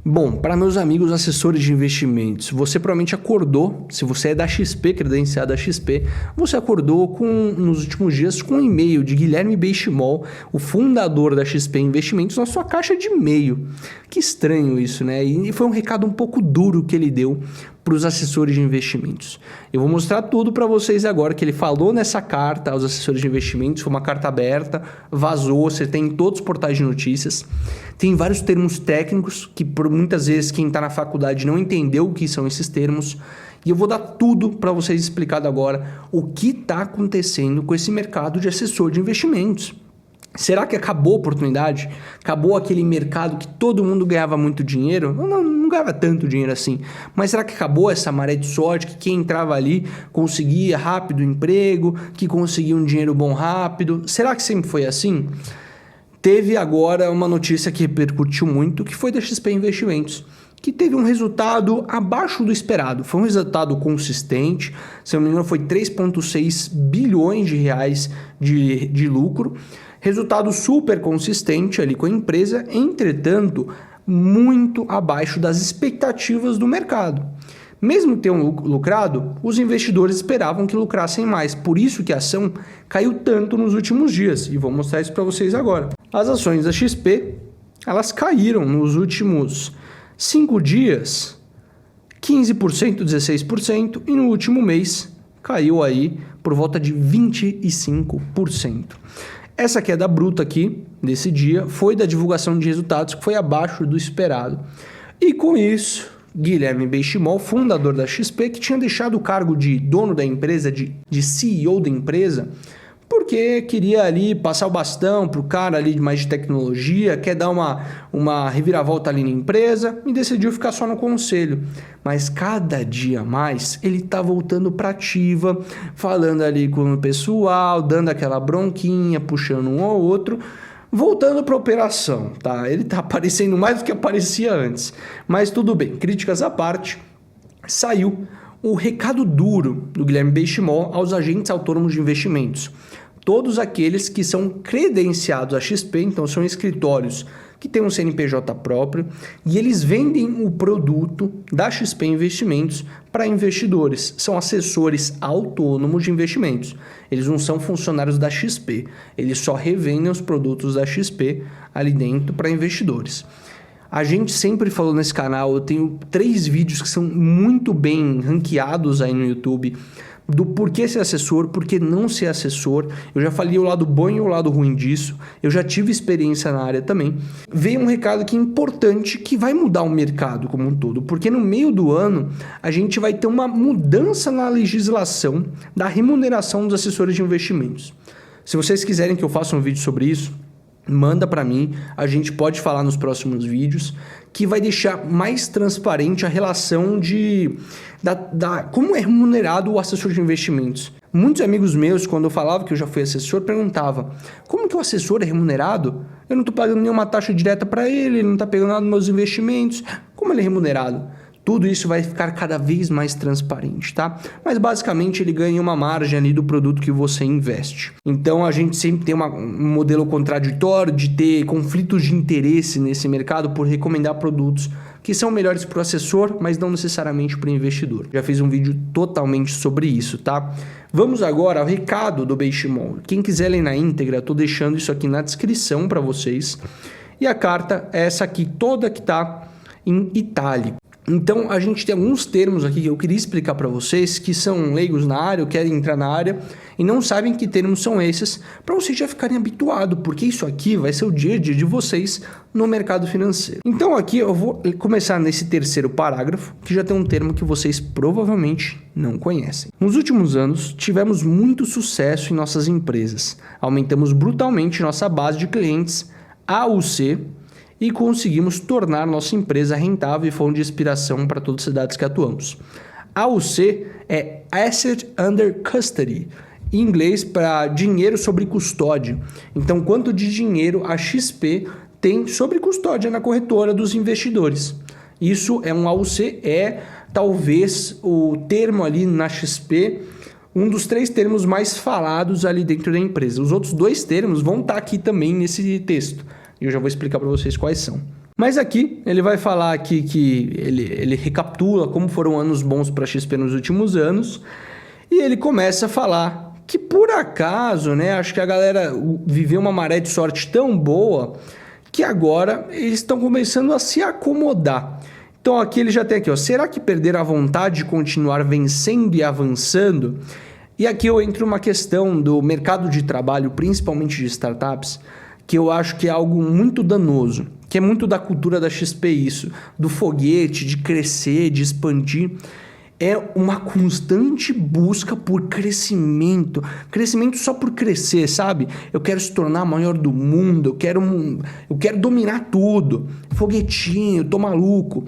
Bom, para meus amigos assessores de investimentos, você provavelmente acordou, se você é da XP, credenciado da XP, você acordou nos últimos dias com um e-mail de Guilherme Benchimol, o fundador da XP Investimentos, na sua caixa de e-mail. Que estranho isso, né? E foi um recado um pouco duro que ele deu para os assessores de investimentos. Eu vou mostrar tudo para vocês agora, que ele falou nessa carta aos assessores de investimentos, foi uma carta aberta, vazou, você tem em todos os portais de notícias. Tem vários termos técnicos que por muitas vezes quem está na faculdade não entendeu o que são esses termos. E eu vou dar tudo para vocês explicado agora o que está acontecendo com esse mercado de assessor de investimentos. Será que acabou a oportunidade? Acabou aquele mercado que todo mundo ganhava muito dinheiro? Não ganhava tanto dinheiro assim. Mas será que acabou essa maré de sorte que quem entrava ali conseguia rápido emprego, que conseguia um dinheiro bom rápido? Será que sempre foi assim? Teve agora uma notícia que repercutiu muito, que foi da XP Investimentos, que teve um resultado abaixo do esperado. Foi um resultado consistente, se não me engano foi 3,6 bilhões de reais de lucro. Resultado super consistente ali com a empresa, entretanto, muito abaixo das expectativas do mercado. Mesmo tendo lucrado, os investidores esperavam que lucrassem mais, por isso que a ação caiu tanto nos últimos dias, e vou mostrar isso para vocês agora. As ações da XP, elas caíram nos últimos 5 dias, 15%, 16%, e no último mês caiu aí por volta de 25%. Essa queda bruta aqui, desse dia, foi da divulgação de resultados que foi abaixo do esperado. E com isso, Guilherme Benchimol, fundador da XP, que tinha deixado o cargo de dono da empresa, de CEO da empresa, porque queria ali passar o bastão para o cara ali mais de tecnologia, quer dar uma reviravolta ali na empresa e decidiu ficar só no conselho. Mas cada dia mais ele está voltando para ativa, falando ali com o pessoal, dando aquela bronquinha, puxando um ao outro, voltando para a operação, tá? Ele está aparecendo mais do que aparecia antes, mas tudo bem, críticas à parte, saiu o recado duro do Guilherme Benchimol aos agentes autônomos de investimentos. Todos aqueles que são credenciados à XP, então são escritórios que têm um CNPJ próprio e eles vendem o produto da XP Investimentos para investidores. São assessores autônomos de investimentos. Eles não são funcionários da XP, eles só revendem os produtos da XP ali dentro para investidores. A gente sempre falou nesse canal, eu tenho 3 vídeos que são muito bem ranqueados aí no YouTube, do porquê ser assessor, porquê não ser assessor. Eu já falei o lado bom e o lado ruim disso. Eu já tive experiência na área também. Veio um recado que é importante, que vai mudar o mercado como um todo, porque no meio do ano a gente vai ter uma mudança na legislação da remuneração dos assessores de investimentos. Se vocês quiserem que eu faça um vídeo sobre isso, manda para mim, a gente pode falar nos próximos vídeos, que vai deixar mais transparente a relação como é remunerado o assessor de investimentos. Muitos amigos meus, quando eu falava que eu já fui assessor, perguntavam: como que o assessor é remunerado? Eu não estou pagando nenhuma taxa direta para ele não está pegando nada dos meus investimentos. Como ele é remunerado? Tudo isso vai ficar cada vez mais transparente, tá? Mas basicamente ele ganha uma margem ali do produto que você investe. Então a gente sempre tem um modelo contraditório de ter conflitos de interesse nesse mercado por recomendar produtos que são melhores para o assessor, mas não necessariamente para o investidor. Já fiz um vídeo totalmente sobre isso, tá? Vamos agora ao recado do Benchimol. Quem quiser ler na íntegra, eu tô deixando isso aqui na descrição para vocês. E a carta é essa aqui, toda que tá em itálico. Então, a gente tem alguns termos aqui que eu queria explicar para vocês, que são leigos na área, ou querem entrar na área e não sabem que termos são esses, para vocês já ficarem habituados, porque isso aqui vai ser o dia a dia de vocês no mercado financeiro. Então, aqui eu vou começar nesse terceiro parágrafo, que já tem um termo que vocês provavelmente não conhecem. Nos últimos anos, tivemos muito sucesso em nossas empresas. Aumentamos brutalmente nossa base de clientes, AUC, e conseguimos tornar nossa empresa rentável e fonte de inspiração para todas as cidades que atuamos. AUC é Asset Under Custody, em inglês para dinheiro sob custódia. Então, quanto de dinheiro a XP tem sob custódia na corretora dos investidores? Isso é um AUC, é talvez o termo ali na XP, um dos 3 termos mais falados ali dentro da empresa. Os outros 2 termos vão estar aqui também nesse texto. E eu já vou explicar para vocês quais são. Mas aqui ele vai falar aqui que ele recapitula como foram anos bons para a XP nos últimos anos e ele começa a falar que por acaso, né, acho que a galera viveu uma maré de sorte tão boa que agora eles estão começando a se acomodar. Então aqui ele já tem aqui, ó, será que perder a vontade de continuar vencendo e avançando? E aqui eu entro numa questão do mercado de trabalho, principalmente de startups, que eu acho que é algo muito danoso, que é muito da cultura da XP isso, do foguete, de crescer, de expandir. É uma constante busca por crescimento, crescimento só por crescer, sabe? Eu quero se tornar a maior do mundo, eu quero dominar tudo, foguetinho, tô maluco.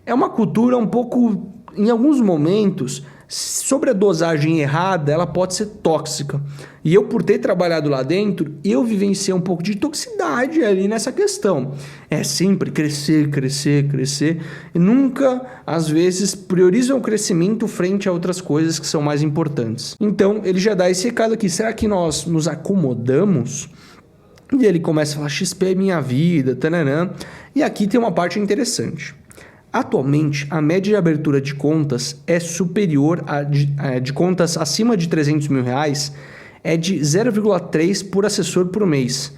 É uma cultura um pouco, em alguns momentos, sobre a dosagem errada, ela pode ser tóxica. E eu, por ter trabalhado lá dentro, eu vivenciei um pouco de toxicidade ali nessa questão. É sempre crescer, crescer, crescer. E nunca, às vezes, priorizam o crescimento frente a outras coisas que são mais importantes. Então, ele já dá esse recado aqui. Será que nós nos acomodamos? E ele começa a falar, XP é minha vida, tananã. E aqui tem uma parte interessante. Atualmente, a média de abertura de contas é superior de contas acima de R$300 mil é de 0,3 por assessor por mês.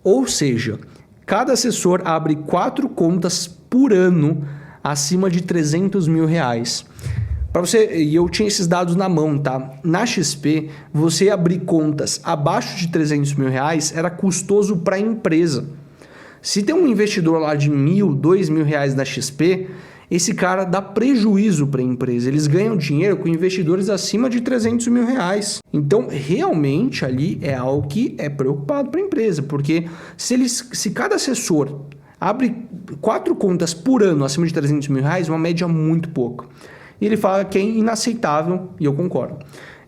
Ou seja, cada assessor abre 4 contas por ano acima de R$300 mil. Para você, e eu tinha esses dados na mão, tá? Na XP, você abrir contas abaixo de R$300 mil era custoso para a empresa. Se tem um investidor lá de R$1.000, R$2.000 na XP, esse cara dá prejuízo para a empresa. Eles ganham dinheiro com investidores acima de R$300 mil. Então, realmente, ali é algo que é preocupado para a empresa, porque se cada assessor abre 4 contas por ano acima de R$300 mil, uma média muito pouca. E ele fala que é inaceitável, e eu concordo.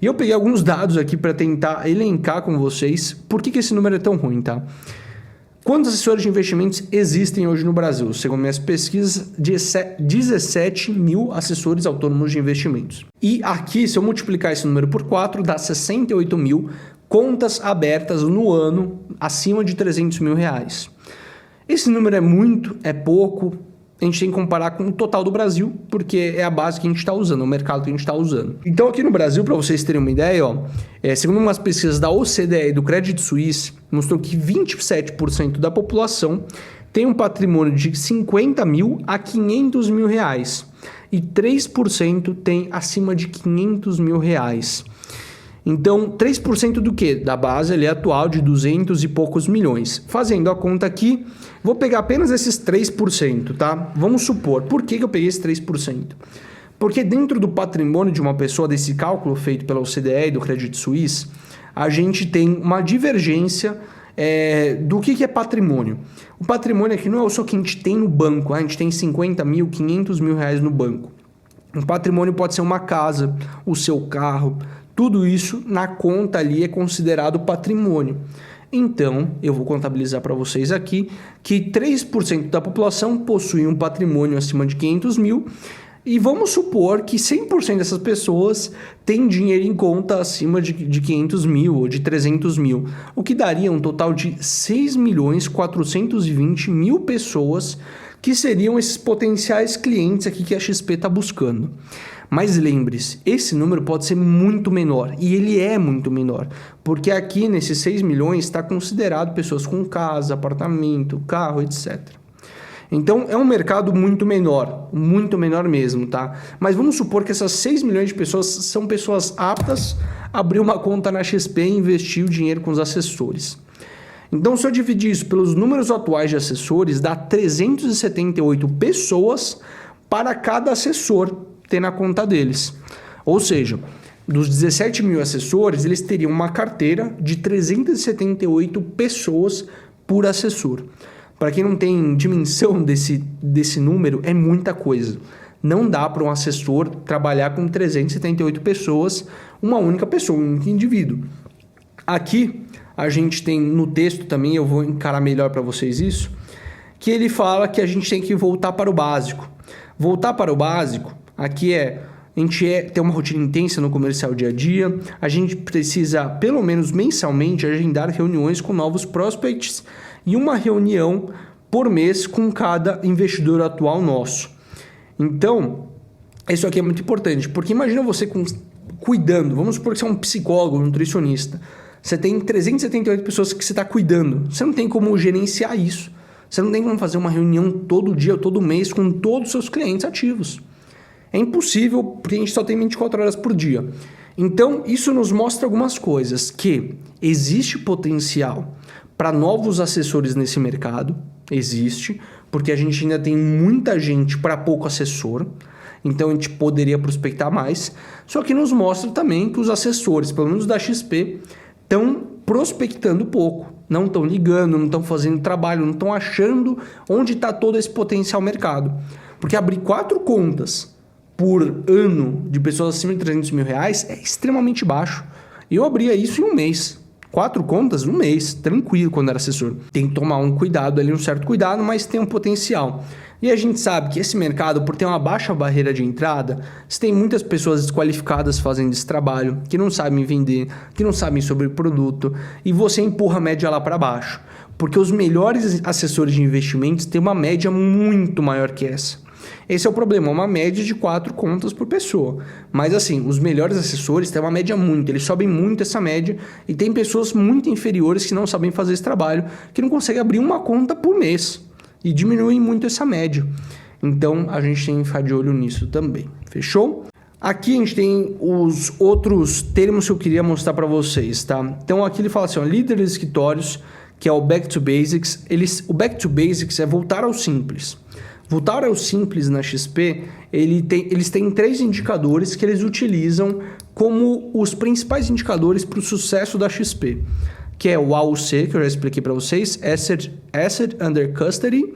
E eu peguei alguns dados aqui para tentar elencar com vocês por que esse número é tão ruim, tá? Quantos assessores de investimentos existem hoje no Brasil? Segundo minhas pesquisas, 17 mil assessores autônomos de investimentos. E aqui, se eu multiplicar esse número por 4, dá 68 mil contas abertas no ano acima de R$300 mil. Esse número é muito, é pouco? A gente tem que comparar com o total do Brasil, porque é a base que a gente está usando, o mercado que a gente está usando. Então, aqui no Brasil, para vocês terem uma ideia, ó, segundo umas pesquisas da OCDE e do Credit Suisse, mostrou que 27% da população tem um patrimônio de 50 mil a 500 mil reais e 3% tem acima de 500 mil reais. Então, 3% do quê? Da base ali atual de 200 e poucos milhões. Fazendo a conta aqui, vou pegar apenas esses 3%, tá? Vamos supor, por que eu peguei esse 3%? Porque dentro do patrimônio de uma pessoa, desse cálculo feito pela OCDE e do Credit Suisse, a gente tem uma divergência do que é patrimônio. O patrimônio aqui não é só o que a gente tem no banco, a gente tem 50 mil, 500 mil reais no banco. Um patrimônio pode ser uma casa, o seu carro, tudo isso na conta ali é considerado patrimônio. Então, eu vou contabilizar para vocês aqui que 3% da população possui um patrimônio acima de 500 mil e vamos supor que 100% dessas pessoas têm dinheiro em conta acima de 500 mil ou de 300 mil, o que daria um total de 6.420.000 pessoas que seriam esses potenciais clientes aqui que a XP está buscando. Mas lembre-se, esse número pode ser muito menor, e ele é muito menor, porque aqui nesses 6 milhões está considerado pessoas com casa, apartamento, carro, etc. Então é um mercado muito menor mesmo, tá? Mas vamos supor que essas 6 milhões de pessoas são pessoas aptas a abrir uma conta na XP e investir o dinheiro com os assessores. Então, se eu dividir isso pelos números atuais de assessores, dá 378 pessoas para cada assessor ter na conta deles. Ou seja, dos 17 mil assessores, eles teriam uma carteira de 378 pessoas por assessor. Para quem não tem dimensão desse número, é muita coisa. Não dá para um assessor trabalhar com 378 pessoas, uma única pessoa, um único indivíduo. Aqui, a gente tem no texto também, eu vou encarar melhor para vocês isso, que ele fala que a gente tem que voltar para o básico. Voltar para o básico, aqui a gente tem uma rotina intensa no comercial dia a dia, a gente precisa, pelo menos mensalmente, agendar reuniões com novos prospects e uma reunião por mês com cada investidor atual nosso. Então, isso aqui é muito importante, porque imagina você cuidando, vamos supor que você é um psicólogo, um nutricionista, você tem 378 pessoas que você está cuidando, você não tem como gerenciar isso, você não tem como fazer uma reunião todo dia ou todo mês com todos os seus clientes ativos. É impossível, porque a gente só tem 24 horas por dia. Então, isso nos mostra algumas coisas, que existe potencial para novos assessores nesse mercado, existe, porque a gente ainda tem muita gente para pouco assessor, então a gente poderia prospectar mais, só que nos mostra também que os assessores, pelo menos da XP, estão prospectando pouco, não estão ligando, não estão fazendo trabalho, não estão achando onde está todo esse potencial mercado. Porque abrir 4 contas por ano de pessoas acima de 300 mil reais é extremamente baixo. Eu abria isso em um mês. 4 contas no mês, tranquilo, quando era assessor. Tem que tomar um cuidado ali, um certo cuidado, mas tem um potencial. E a gente sabe que esse mercado, por ter uma baixa barreira de entrada, você tem muitas pessoas desqualificadas fazendo esse trabalho, que não sabem vender, que não sabem sobre o produto, e você empurra a média lá para baixo. Porque os melhores assessores de investimentos têm uma média muito maior que essa. Esse é o problema, uma média de 4 contas por pessoa. Mas assim, os melhores assessores têm uma média muito, eles sobem muito essa média, e tem pessoas muito inferiores que não sabem fazer esse trabalho, que não conseguem abrir uma conta por mês. E diminuem muito essa média. Então, a gente tem que ficar de olho nisso também. Fechou? Aqui a gente tem os outros termos que eu queria mostrar para vocês, tá? Então, aqui ele fala assim, ó, líderes de escritórios, que é o Back to Basics. O Back to Basics é voltar ao simples. Voltar ao simples na XP, eles têm 3 indicadores que eles utilizam como os principais indicadores para o sucesso da XP. Que é o AUC, que eu já expliquei para vocês, Asset Under Custody,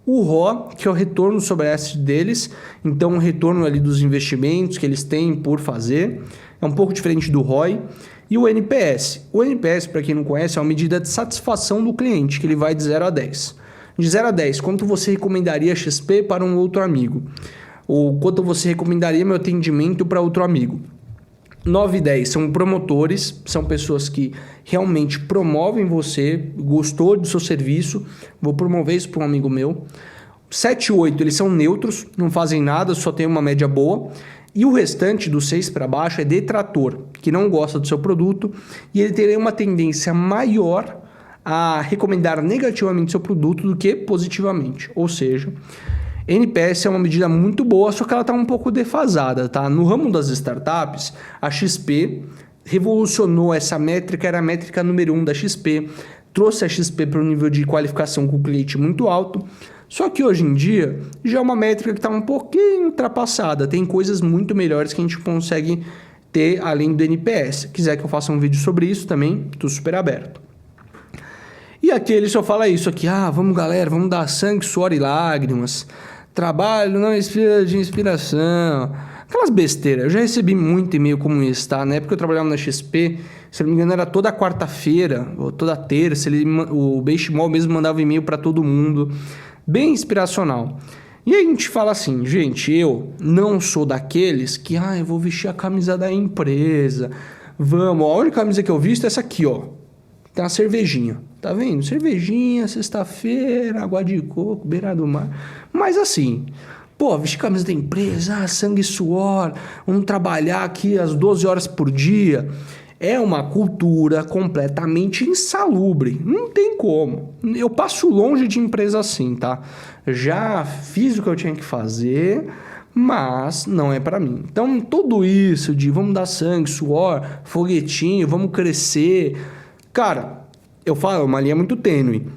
o ROI, que é o retorno sobre a asset deles, então o retorno ali dos investimentos que eles têm por fazer, é um pouco diferente do ROI, e o NPS. O NPS, para quem não conhece, é uma medida de satisfação do cliente, que ele vai de 0 a 10. De 0 a 10, quanto você recomendaria a XP para um outro amigo? Ou quanto você recomendaria meu atendimento para outro amigo? 9 e 10 são promotores, são pessoas que realmente promovem você, gostou do seu serviço, vou promover isso para um amigo meu. 7 e 8 eles são neutros, não fazem nada, só tem uma média boa. E o restante, do 6 para baixo, é detrator, que não gosta do seu produto e ele teria uma tendência maior a recomendar negativamente seu produto do que positivamente. Ou seja, NPS é uma medida muito boa, só que ela está um pouco defasada, tá? No ramo das startups, a XP revolucionou essa métrica, era a métrica número 1 da XP, trouxe a XP para um nível de qualificação com o cliente muito alto, só que hoje em dia já é uma métrica que está um pouquinho ultrapassada, tem coisas muito melhores que a gente consegue ter além do NPS. Se quiser que eu faça um vídeo sobre isso também, estou super aberto. E aqui ele só fala isso aqui, vamos galera, vamos dar sangue, suor e lágrimas, trabalho não inspira de inspiração, aquelas besteiras. Eu já recebi muito e-mail como esse, tá? Na época eu trabalhava na XP, se não me engano era toda quarta-feira, ou toda terça, o Benchimol mesmo mandava e-mail para todo mundo, bem inspiracional. E aí a gente fala assim, gente, eu não sou daqueles que, eu vou vestir a camisa da empresa, vamos, a única camisa que eu visto é essa aqui, ó. Tem uma cervejinha, tá vendo? Cervejinha, sexta-feira, água de coco, beira do mar. Mas assim, vestir camisa da empresa, sangue e suor, vamos trabalhar aqui às 12 horas por dia. É uma cultura completamente insalubre, não tem como. Eu passo longe de empresa assim, tá? Já fiz o que eu tinha que fazer, mas não é para mim. Então, tudo isso de vamos dar sangue, suor, foguetinho, vamos crescer... Cara, eu falo, é uma linha muito tênue.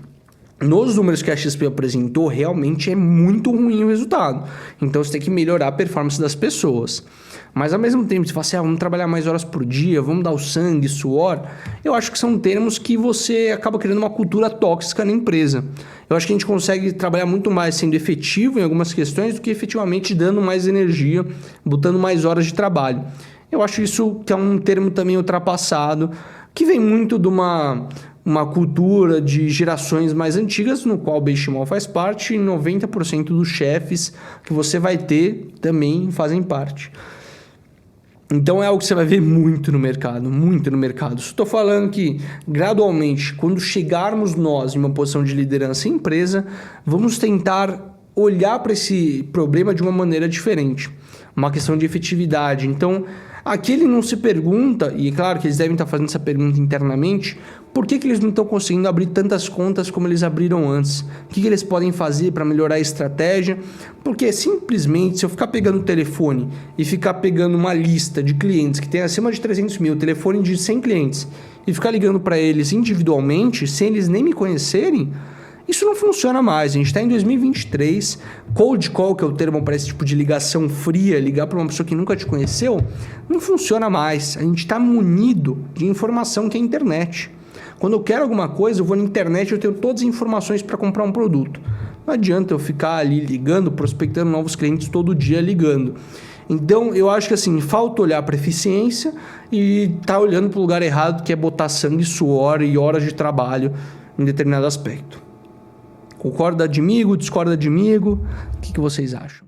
Nos números que a XP apresentou, realmente é muito ruim o resultado. Então, você tem que melhorar a performance das pessoas. Mas, ao mesmo tempo, se você fala assim, vamos trabalhar mais horas por dia, vamos dar o sangue, suor, eu acho que são termos que você acaba criando uma cultura tóxica na empresa. Eu acho que a gente consegue trabalhar muito mais sendo efetivo em algumas questões do que efetivamente dando mais energia, botando mais horas de trabalho. Eu acho isso que é um termo também ultrapassado, que vem muito de uma cultura de gerações mais antigas, no qual o Benchimol faz parte, e 90% dos chefes que você vai ter também fazem parte. Então é algo que você vai ver muito no mercado, muito no mercado. Estou falando que gradualmente, quando chegarmos nós em uma posição de liderança em empresa, vamos tentar olhar para esse problema de uma maneira diferente. Uma questão de efetividade. Então, aqui ele não se pergunta, e é claro que eles devem estar fazendo essa pergunta internamente, por que eles não estão conseguindo abrir tantas contas como eles abriram antes? O que eles podem fazer para melhorar a estratégia? Porque simplesmente, se eu ficar pegando o telefone e ficar pegando uma lista de clientes que tem acima de 300 mil, telefone de 100 clientes, e ficar ligando para eles individualmente, sem eles nem me conhecerem, isso não funciona mais. A gente está em 2023, cold call, que é o termo para esse tipo de ligação fria, ligar para uma pessoa que nunca te conheceu, não funciona mais. A gente está munido de informação que é a internet. Quando eu quero alguma coisa, eu vou na internet e eu tenho todas as informações para comprar um produto. Não adianta eu ficar ali ligando, prospectando novos clientes todo dia ligando. Então, eu acho que assim, falta olhar para eficiência e tá olhando para o lugar errado, que é botar sangue, suor e horas de trabalho em determinado aspecto. Concorda comigo? Discorda comigo? O que vocês acham?